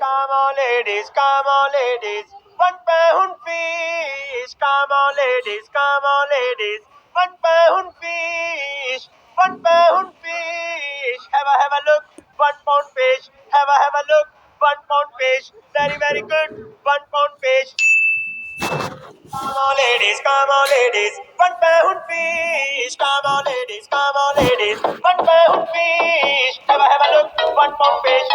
come on ladies, come on ladies. £1 fish, come on ladies, come on ladies. £1 fish, £1 fish. Have a look, £1 fish. Have a look, £1 fish. Very, very good, £1 fish. Come on ladies, come on ladies. £1 fish. Come on ladies, come on ladies. £1 fish. Have a look, £1 fish.